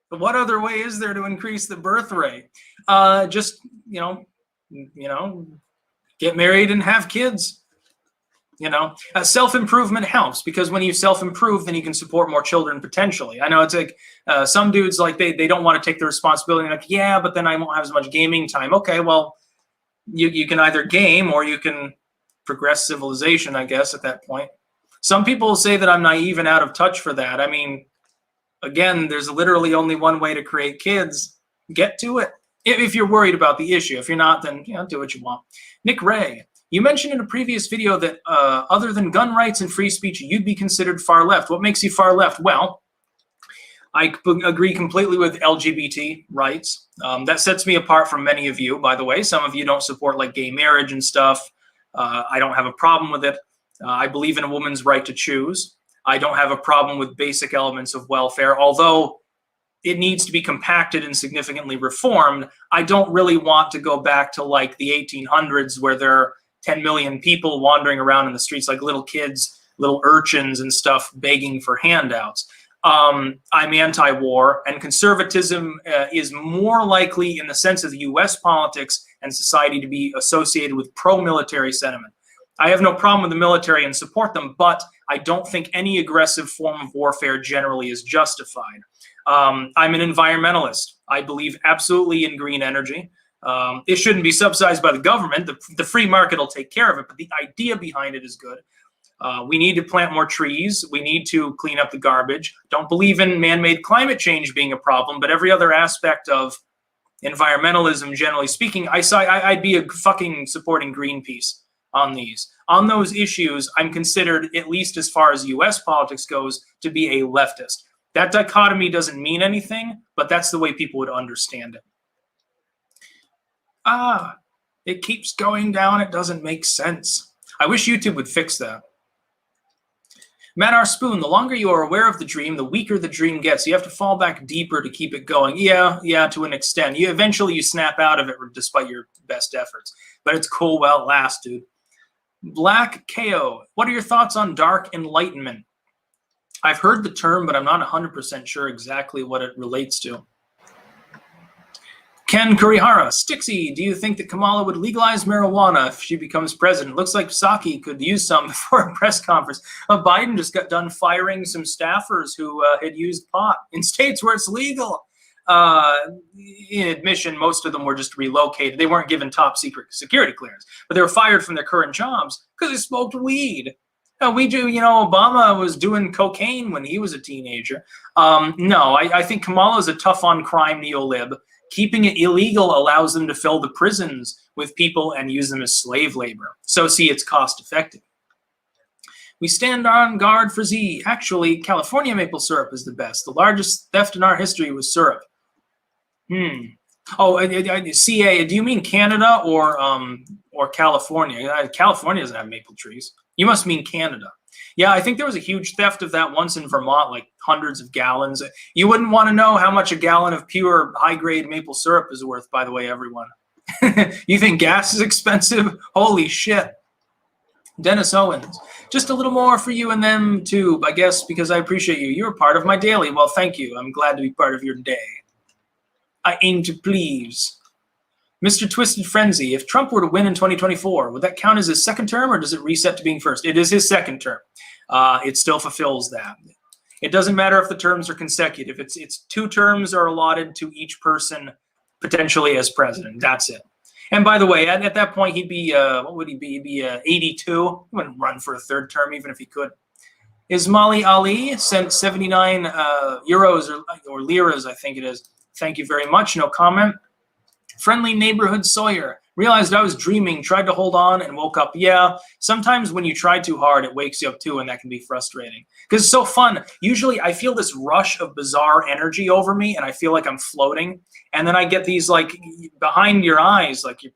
But what other way is there to increase the birth rate? Just, you know, get married and have kids. You know, self-improvement helps, because when you self-improve, then you can support more children potentially. I know it's like some dudes, like they don't want to take the responsibility. Like, yeah, but then I won't have as much gaming time. Okay, well, you can either game or you can progress civilization, I guess, at that point. Some people say that I'm naive and out of touch for that. I mean, again, there's literally only one way to create kids. Get to it. If you're worried about the issue. If you're not, then, you know, do what you want. Nick Ray. You mentioned in a previous video that other than gun rights and free speech, you'd be considered far left. What makes you far left? Well, I agree completely with LGBT rights. That sets me apart from many of you, by the way. Some of you don't support like gay marriage and stuff. I don't have a problem with it. I believe in a woman's right to choose. I don't have a problem with basic elements of welfare, although it needs to be compacted and significantly reformed. I don't really want to go back to like the 1800s where there are 10 million people wandering around in the streets like little kids, little urchins and stuff begging for handouts. I'm anti-war, and conservatism is more likely in the sense of the US politics and society to be associated with pro-military sentiment. I have no problem with the military and support them, but I don't think any aggressive form of warfare generally is justified. I'm an environmentalist. I believe absolutely in green energy. It shouldn't be subsidized by the government. The free market will take care of it, but the idea behind it is good. We need to plant more trees. We need to clean up the garbage. Don't believe in man-made climate change being a problem, but every other aspect of environmentalism, generally speaking, I'd be a fucking supporting Greenpeace on these. On those issues, I'm considered, at least as far as US politics goes, to be a leftist. That dichotomy doesn't mean anything, but that's the way people would understand it. It keeps going down. It doesn't make sense. I wish YouTube would fix that. Matt R. Spoon, the longer you are aware of the dream, the weaker the dream gets. You have to fall back deeper to keep it going. Yeah, to an extent. Eventually you snap out of it despite your best efforts. But it's cool while it lasts, dude. Black KO, what are your thoughts on dark enlightenment? I've heard the term, but I'm not 100% sure exactly what it relates to. Ken Kurihara, Stixy, do you think that Kamala would legalize marijuana if she becomes president? Looks like Psaki could use some before a press conference. Biden just got done firing some staffers who had used pot in states where it's legal. In admission, most of them were just relocated. They weren't given top secret security clearance, but they were fired from their current jobs because they smoked weed. Obama was doing cocaine when he was a teenager. No, I think Kamala is a tough on crime neolib. Keeping it illegal allows them to fill the prisons with people and use them as slave labor. So see, it's cost effective. We stand on guard for Z. Actually, California maple syrup is the best. The largest theft in our history was syrup. Oh, CA, do you mean Canada or California? California doesn't have maple trees. You must mean Canada. Yeah, I think there was a huge theft of that once in Vermont, like hundreds of gallons. You wouldn't want to know how much a gallon of pure high-grade maple syrup is worth, by the way, everyone. You think gas is expensive? Holy shit. Dennis Owens, just a little more for you and them too, I guess, because I appreciate you. You're part of my daily. Well, thank you. I'm glad to be part of your day. I aim to please. Mr. Twisted Frenzy, if Trump were to win in 2024, would that count as his second term or does it reset to being first? It is his second term. It still fulfills that. It doesn't matter if the terms are consecutive. It's 2 terms are allotted to each person potentially as president. That's it. And by the way, at that point, he'd be, what would he be? He'd be 82. He wouldn't run for a 3rd term even if he could. Ismaili Ali sent 79 euros or liras, I think it is. Thank you very much. No comment. Friendly Neighborhood Sawyer. Realized I was dreaming, tried to hold on, and woke up. Yeah, sometimes when you try too hard, it wakes you up too, and that can be frustrating. Because it's so fun. Usually, I feel this rush of bizarre energy over me, and I feel like I'm floating. And then I get these, like, behind your eyes, like you're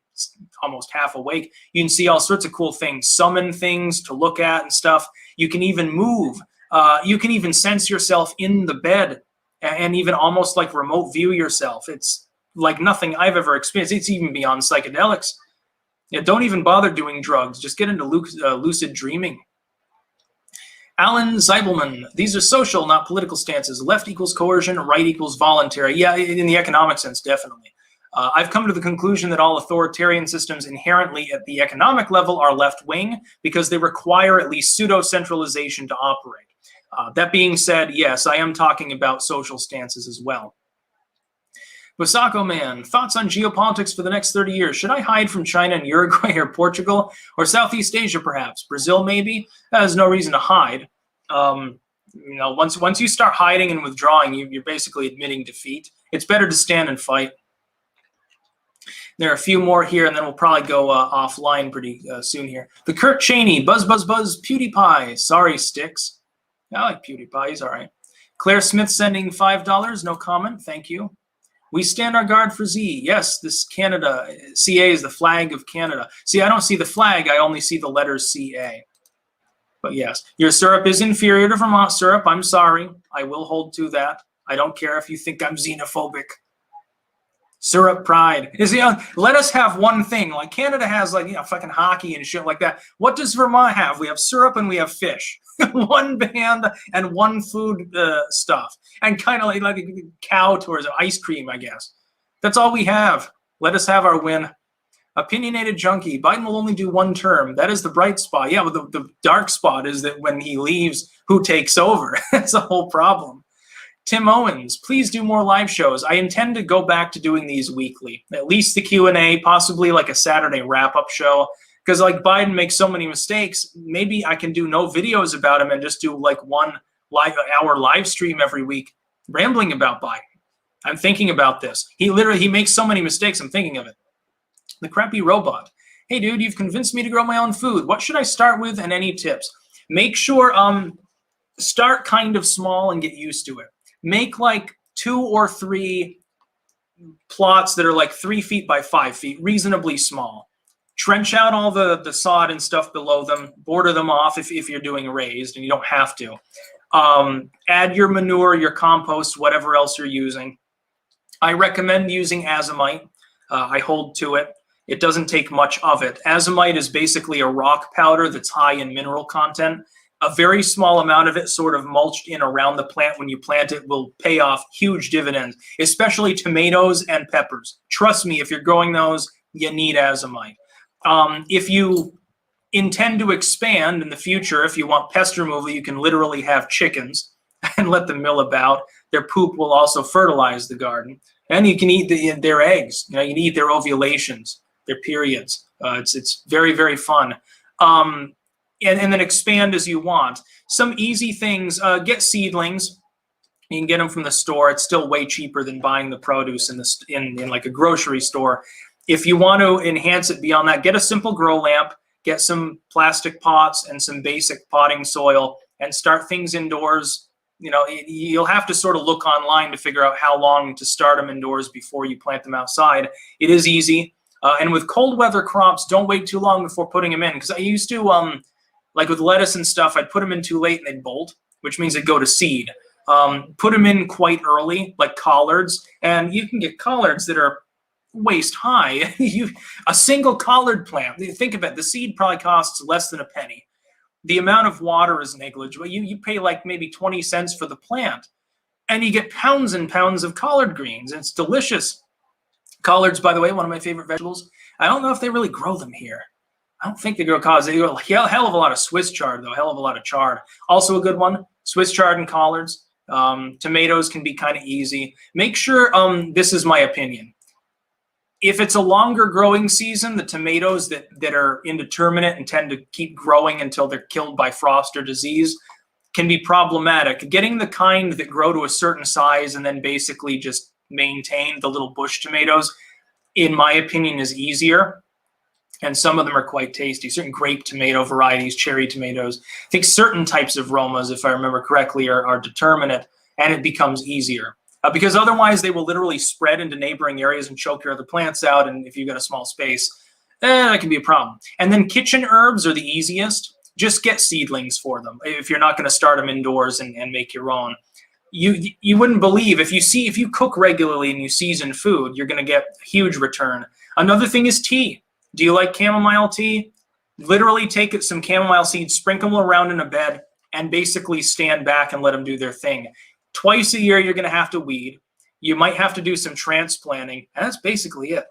almost half awake. You can see all sorts of cool things, summon things to look at and stuff. You can even move. You can even sense yourself in the bed and even almost, like, remote view yourself. It's like nothing I've ever experienced. It's even beyond psychedelics. Yeah, don't even bother doing drugs. Just get into lucid dreaming. Alan Zeibelman, these are social, not political stances. Left equals coercion, right equals voluntary. Yeah, in the economic sense, definitely. I've come to the conclusion that all authoritarian systems inherently at the economic level are left-wing because they require at least pseudo-centralization to operate. That being said, yes, I am talking about social stances as well. Wasako Man, thoughts on geopolitics for the next 30 years? Should I hide from China and Uruguay or Portugal or Southeast Asia perhaps? Brazil maybe? There's no reason to hide. Once you start hiding and withdrawing, you're basically admitting defeat. It's better to stand and fight. There are a few more here, and then we'll probably go offline pretty soon here. The Kurt Cheney, buzz, PewDiePie. Sorry, Sticks. I like PewDiePie. He's all right. Claire Smith sending $5. No comment. Thank you. We stand our guard for Z. Yes, this Canada, CA is the flag of Canada. See, I don't see the flag. I only see the letters CA. But yes, your syrup is inferior to Vermont syrup. I'm sorry. I will hold to that. I don't care if you think I'm xenophobic. Syrup pride. Let us have one thing. Like Canada has fucking hockey and shit like that. What does Vermont have? We have syrup and we have fish. One band and one food stuff. And kind of like a cow towards ice cream, I guess. That's all we have. Let us have our win. Opinionated junkie. Biden will only do 1 term. That is the bright spot. Yeah, but the dark spot is that when he leaves, who takes over? That's the whole problem. Tim Owens, please do more live shows. I intend to go back to doing these weekly. At least the Q&A, possibly like a Saturday wrap-up show. Because like Biden makes so many mistakes, maybe I can do no videos about him and just do like 1 hour live stream every week rambling about Biden. I'm thinking about this. He makes so many mistakes, I'm thinking of it. The Crappy Robot. Hey, dude, you've convinced me to grow my own food. What should I start with and any tips? Make sure, start kind of small and get used to it. Make like 2 or 3 plots that are like 3 feet by 5 feet, reasonably small. Trench out all the sod and stuff below them, border them off if you're doing raised, and you don't have to. Add your manure, your compost, whatever else you're using. I recommend using azomite. I hold to it. It doesn't take much of it. Azomite is basically a rock powder that's high in mineral content. A very small amount of it sort of mulched in around the plant when you plant it will pay off huge dividends, especially tomatoes and peppers. Trust me, if you're growing those, you need azomite. If you intend to expand in the future, if you want pest removal, you can literally have chickens and let them mill about. Their poop will also fertilize the garden. And you can eat their eggs. You can eat their ovulations, their periods. It's very, very fun. And then expand as you want. Some easy things, get seedlings. You can get them from the store. It's still way cheaper than buying the produce in like a grocery store. If you want to enhance it beyond that, get a simple grow lamp, get some plastic pots and some basic potting soil, and start things indoors. You'll have to sort of look online to figure out how long to start them indoors before you plant them outside. It is easy. And with cold weather crops, don't wait too long before putting them in. Because I used to, like with lettuce and stuff, I'd put them in too late and they'd bolt, which means they'd go to seed. Put them in quite early, like collards. And you can get collards that are waist high. A single collard plant, think of it, the seed probably costs less than a penny. The amount of water is negligible. You pay like maybe 20 cents for the plant, and you get pounds and pounds of collard greens. It's delicious. Collards, by the way, one of my favorite vegetables. I don't know if they really grow them here. I don't think they grow collards. They grow a hell of a lot of Swiss chard, though. A hell of a lot of chard. Also a good one, Swiss chard and collards. Tomatoes can be kind of easy. Make sure, this is my opinion. If it's a longer growing season, the tomatoes that are indeterminate and tend to keep growing until they're killed by frost or disease can be problematic. Getting the kind that grow to a certain size and then basically just maintain the little bush tomatoes, in my opinion, is easier. And some of them are quite tasty. Certain grape tomato varieties, cherry tomatoes. I think certain types of Romas, if I remember correctly, are determinate, and it becomes easier. Because otherwise they will literally spread into neighboring areas and choke your other plants out. And if you've got a small space, that can be a problem. And then kitchen herbs are the easiest. Just get seedlings for them if you're not going to start them indoors and make your own. You wouldn't believe, if you cook regularly and you season food, you're going to get a huge return. Another thing is tea. Do you like chamomile tea? Literally take some chamomile seeds, sprinkle them around in a bed, and basically stand back and let them do their thing. Twice a year, you're going to have to weed. You might have to do some transplanting, and that's basically it.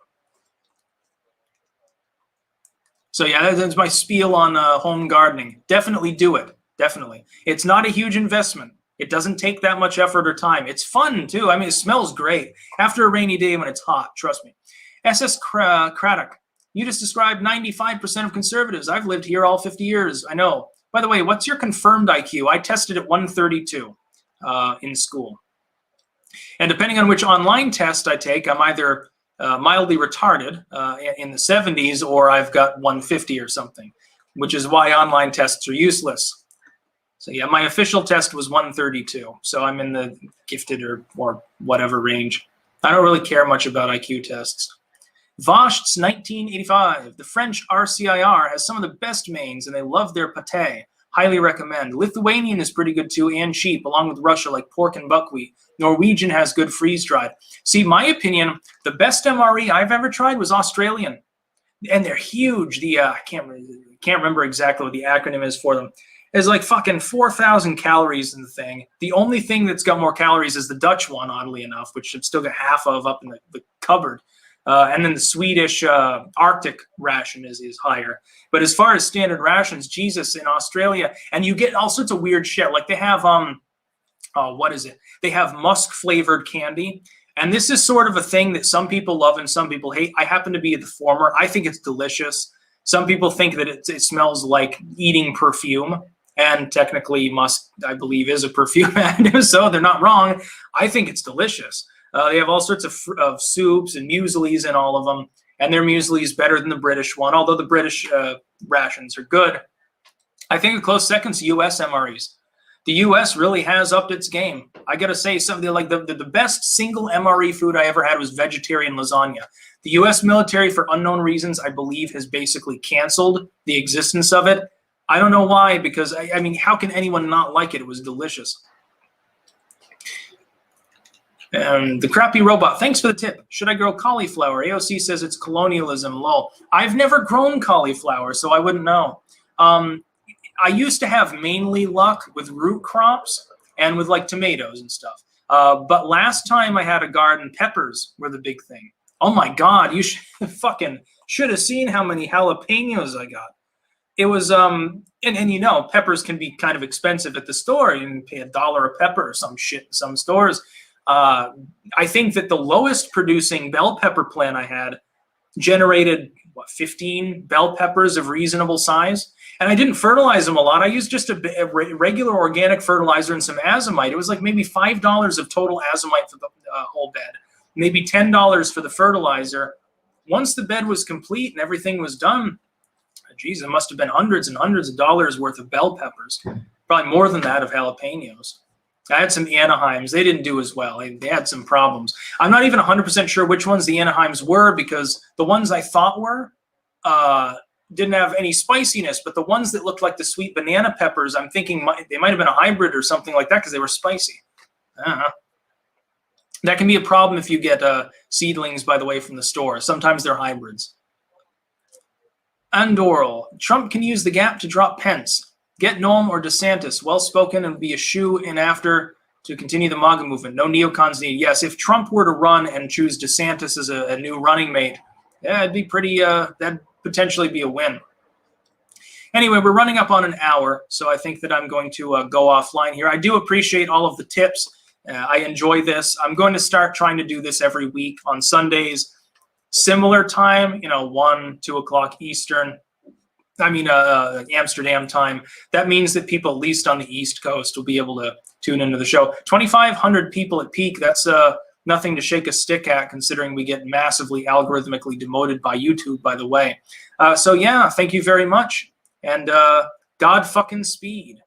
So yeah, that's my spiel on home gardening. Definitely do it. Definitely. It's not a huge investment. It doesn't take that much effort or time. It's fun, too. I mean, it smells great. After a rainy day when it's hot, trust me. SS Craddock, you just described 95% of conservatives. I've lived here all 50 years. I know. By the way, what's your confirmed IQ? I tested at 132. In school. And depending on which online test I take, I'm either mildly retarded in the 70s or I've got 150 or something, which is why online tests are useless. So yeah, my official test was 132. So I'm in the gifted or whatever range. I don't really care much about IQ tests. Vosht's 1985. The French RCIR has some of the best mains and they love their pâté. Highly recommend. Lithuanian is pretty good too and cheap, along with Russia, like pork and buckwheat. Norwegian has good freeze-dried. See, my opinion, the best MRE I've ever tried was Australian. And they're huge. I can't remember exactly what the acronym is for them. There's like fucking 4,000 calories in the thing. The only thing that's got more calories is the Dutch one, oddly enough, which should still get half of up in the cupboard. And then the Swedish Arctic ration is higher. But as far as standard rations, Jesus, in Australia, and you get all sorts of weird shit. Like they have, what is it? They have musk-flavored candy. And this is sort of a thing that some people love and some people hate. I happen to be the former. I think it's delicious. Some people think that it smells like eating perfume. And technically musk, I believe, is a perfume additive, so they're not wrong. I think it's delicious. They have all sorts of soups and mueslis in all of them, and their muesli is better than the British one, although the British rations are good. I think a close second's U.S. MREs. The U.S. really has upped its game. I gotta say, something like the best single MRE food I ever had was vegetarian lasagna. The U.S. military, for unknown reasons, I believe, has basically canceled the existence of it. I don't know why, because I mean, how can anyone not like it? It was delicious. And the crappy robot, thanks for the tip. Should I grow cauliflower? AOC says it's colonialism, lol. I've never grown cauliflower, so I wouldn't know. I used to have mainly luck with root crops and with like tomatoes and stuff. But last time I had a garden, peppers were the big thing. Oh my God, you should have seen how many jalapenos I got. It was, and you know, peppers can be kind of expensive at the store. You can pay $1 a pepper or some shit in some stores. I think that the lowest producing bell pepper plant I had generated, 15 bell peppers of reasonable size. And I didn't fertilize them a lot. I used just a regular organic fertilizer and some azomite. It was like maybe $5 of total azomite for the whole bed, maybe $10 for the fertilizer. Once the bed was complete and everything was done, geez, it must have been hundreds and hundreds of dollars worth of bell peppers, probably more than that of jalapenos. I had some Anaheims. They didn't do as well. They had some problems. I'm not even 100% sure which ones the Anaheims were, because the ones I thought were didn't have any spiciness, but the ones that looked like the sweet banana peppers, I'm thinking they might have been a hybrid or something like that because they were spicy. That can be a problem if you get seedlings, by the way, from the store. Sometimes they're hybrids. Andoral. Trump can use the gap to drop Pence. Get Noam or DeSantis. Well-spoken and be a shoe-in after to continue the MAGA movement. No neocons needed. Yes, if Trump were to run and choose DeSantis as a new running mate, yeah, it'd be pretty, that'd potentially be a win. Anyway, we're running up on an hour, so I think that I'm going to go offline here. I do appreciate all of the tips. I enjoy this. I'm going to start trying to do this every week on Sundays. Similar time, 1, 2 o'clock Eastern. Amsterdam time. That means that people, at least on the East Coast, will be able to tune into the show. 2,500 people at peak. That's nothing to shake a stick at, considering we get massively algorithmically demoted by YouTube, by the way. So yeah, thank you very much. And God fucking speed.